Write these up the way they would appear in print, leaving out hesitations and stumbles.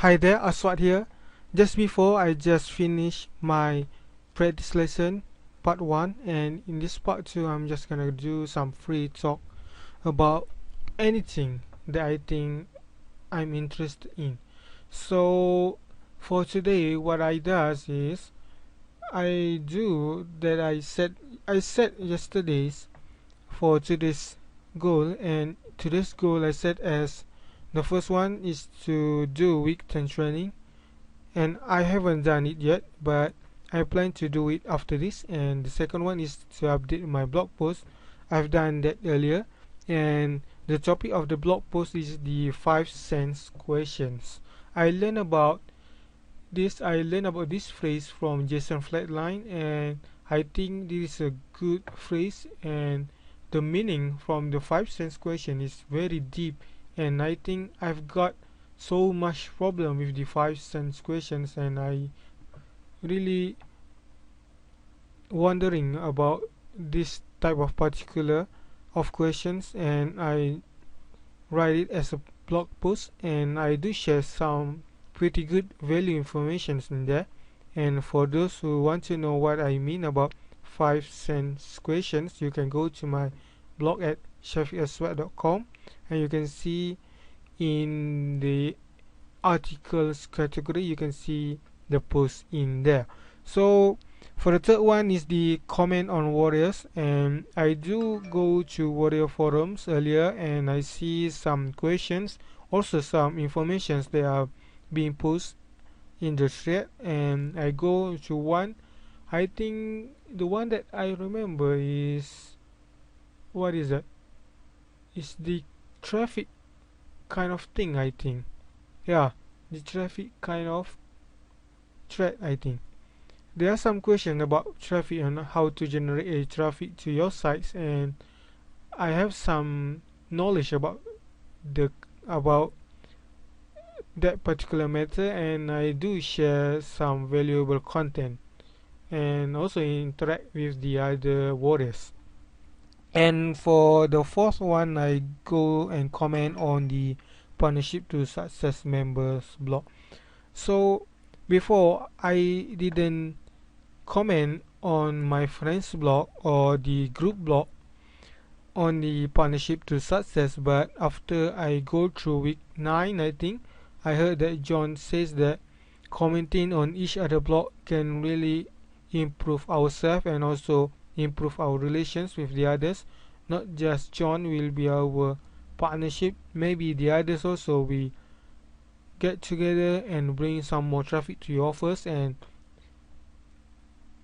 Hi there, Aswad here. Just before I just finished my practice lesson part 1, and in this part 2 I'm just gonna do some free talk about anything that I think I'm interested in. So for today what I does is I set yesterday's for today's goal, and today's goal I set as the first one is to do week 10 training, and I haven't done it yet, but I plan to do it after this. And the second one is to update my blog post. I've done that earlier, and the topic of the blog post is the 5 cents questions. I learned about this phrase from Jason Flatline, and I think this is a good phrase, and the meaning from the 5 cents question is very deep, and I think I've got so much problem with the 5 cents questions, and I really wondering about this type of particular of questions, and I write it as a blog post, and I do share some pretty good value information in there. And for those who want to know what I mean about 5 cents questions, you can go to my blog at shafiaswat.com, and you can see in the articles category, you can see the post in there. So for the third one is the comment on warriors, and I do go to warrior forums earlier, and I see some questions, also some informations that are being posted in the thread, and I go to one. I think the one that I remember is, what is that? It's the traffic kind of thing, I think. Yeah, the traffic kind of thread, I think. There are some questions about traffic and how to generate a traffic to your sites, and I have some knowledge the about that particular matter, and I do share some valuable content and also interact with the other warriors. And for the fourth one, I go and comment on the partnership to success members blog. So before, I didn't comment on my friend's blog or the group blog on the partnership to success, but after I go through week 9, I think I heard that John says that commenting on each other blog can really improve ourselves and also improve our relations with the others. Not just John will be our partnership, maybe the others also we get together and bring some more traffic to your offers, and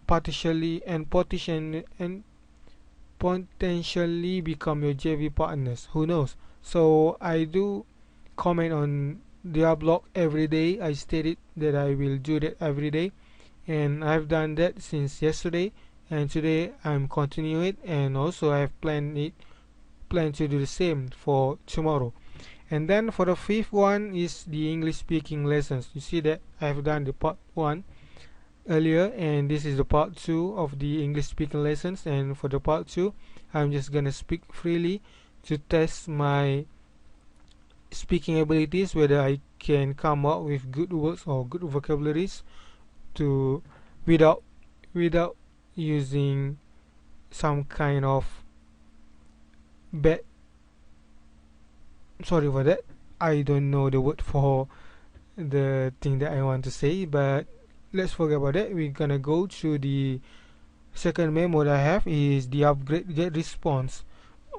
potentially become your JV partners. Who knows? So I do comment on their blog every day. I stated that I will do that every day, and I've done that since yesterday, and today I'm continuing it, and also I have planned to do the same for tomorrow. And then for the fifth one is the English speaking lessons. You see that I've done the part 1 earlier, and this is the part 2 of the English speaking lessons. And for the part 2, I'm just gonna speak freely to test my speaking abilities, whether I can come up with good words or good vocabularies to without using some kind of bad, sorry for that, I don't know the word for the thing that I want to say, but let's forget about that. We're gonna go to the second memo that I have is the upgrade get response.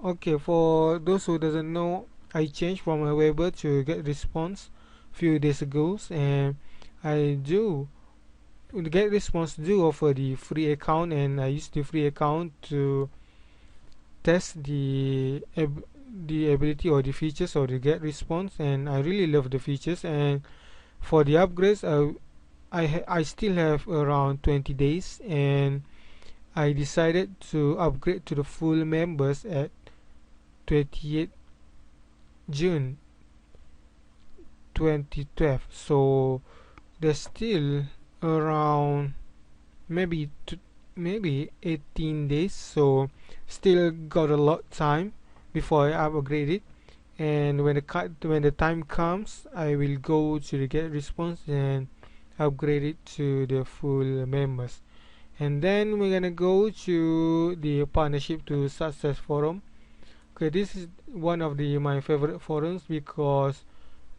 Okay, for those who doesn't know, I changed from a Weber to get response few days ago, and I do the get response do offer the free account, and I use the free account to test the ability or the features of the get response, and I really love the features. And for the upgrades, I still have around 20 days, and I decided to upgrade to the full members at 28 June 2012. So there's still around maybe 18 days, so still got a lot time before I upgrade it. and when the time comes, I will go to the get response and upgrade it to the full members. And then we're gonna go to the partnership to success forum. Okay, this is one of the my favorite forums because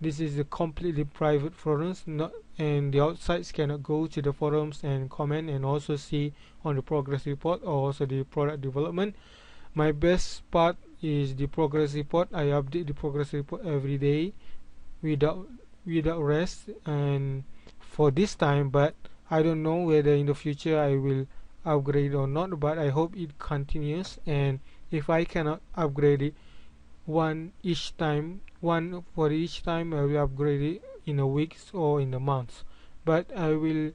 this is a completely private forums, not and the outsides cannot go to the forums and comment and also see on the progress report or also the product development. My best part is the progress report. I update the progress report every day without rest and for this time, but I don't know whether in the future I will upgrade or not, but I hope it continues. And if I cannot upgrade it one for each time, I will upgrade it in a weeks or in a month, but I will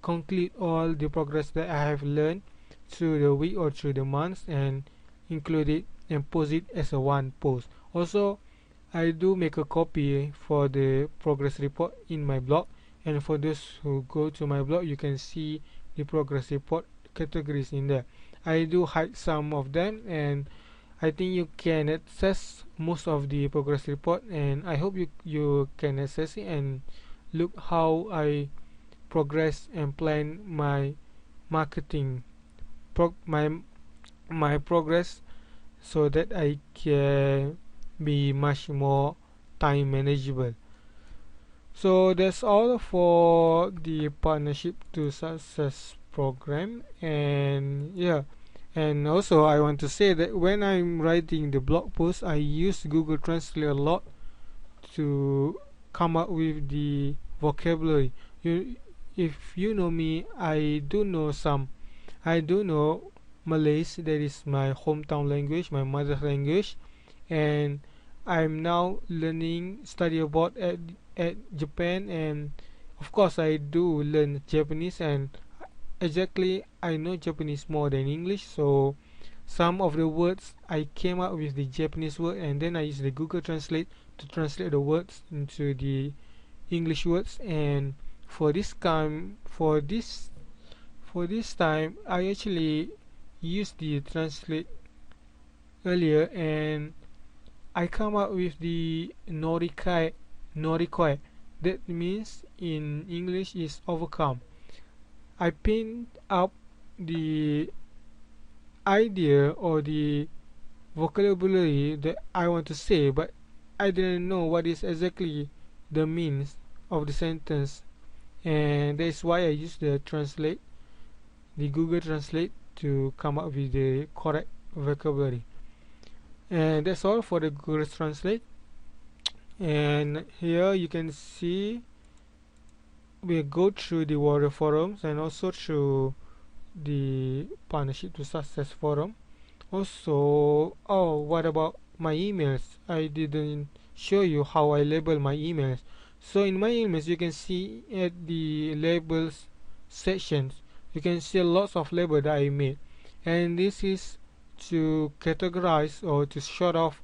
conclude all the progress that I have learned through the week or through the months and include it and post it as a one post. Also, I do make a copy for the progress report in my blog, and for those who go to my blog, you can see the progress report categories in there. I do hide some of them, and I think you can access most of the progress report, and I hope you can access it and look how I progress and plan my marketing my progress so that I can be much more time manageable. So that's all for the partnership to success program. And yeah, and also I want to say that when I'm writing the blog post, I use Google Translate a lot to come up with the vocabulary. If you know me, I do know Malays, that is my hometown language, my mother language, and I'm now learning study abroad at Japan, and of course I do learn Japanese, and exactly I know Japanese more than English, so some of the words I came up with the Japanese word, and then I use the Google Translate to translate the words into the English words. And for this time I actually used the translate earlier, and I come up with the norikoi. That means in English is overcome. I pinned up the idea or the vocabulary that I want to say, but I didn't know what is exactly the means of the sentence, and that's why I use the Google Translate to come up with the correct vocabulary. And that's all for the Google Translate. And here you can see we go through the warrior forums and also through the partnership to success forum. Also, oh, what about my emails? I didn't show you how I label my emails. So in my emails, you can see at the labels sections, you can see lots of labels that I made, and this is to categorize or to short off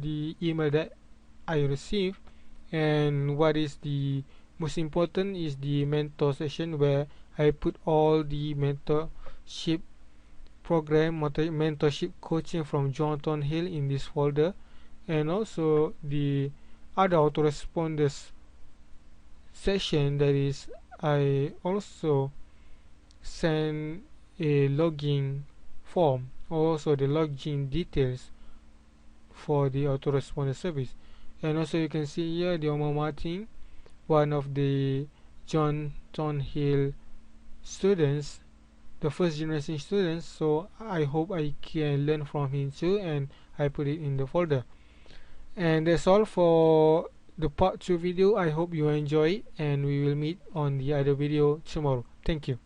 the email that I received. And what is the most important is the mentor section, where I put all the mentorship mentorship coaching from Jonathan Hill in this folder, and also the other autoresponders section, that is I also send a login form, also the login details for the autoresponder service. And also you can see here the Omar Martin, one of the John Hill students, the first generation students, so I hope I can learn from him too, and I put it in the folder. And that's all for the part 2 video. I hope you enjoy it, and we will meet on the other video tomorrow. Thank you.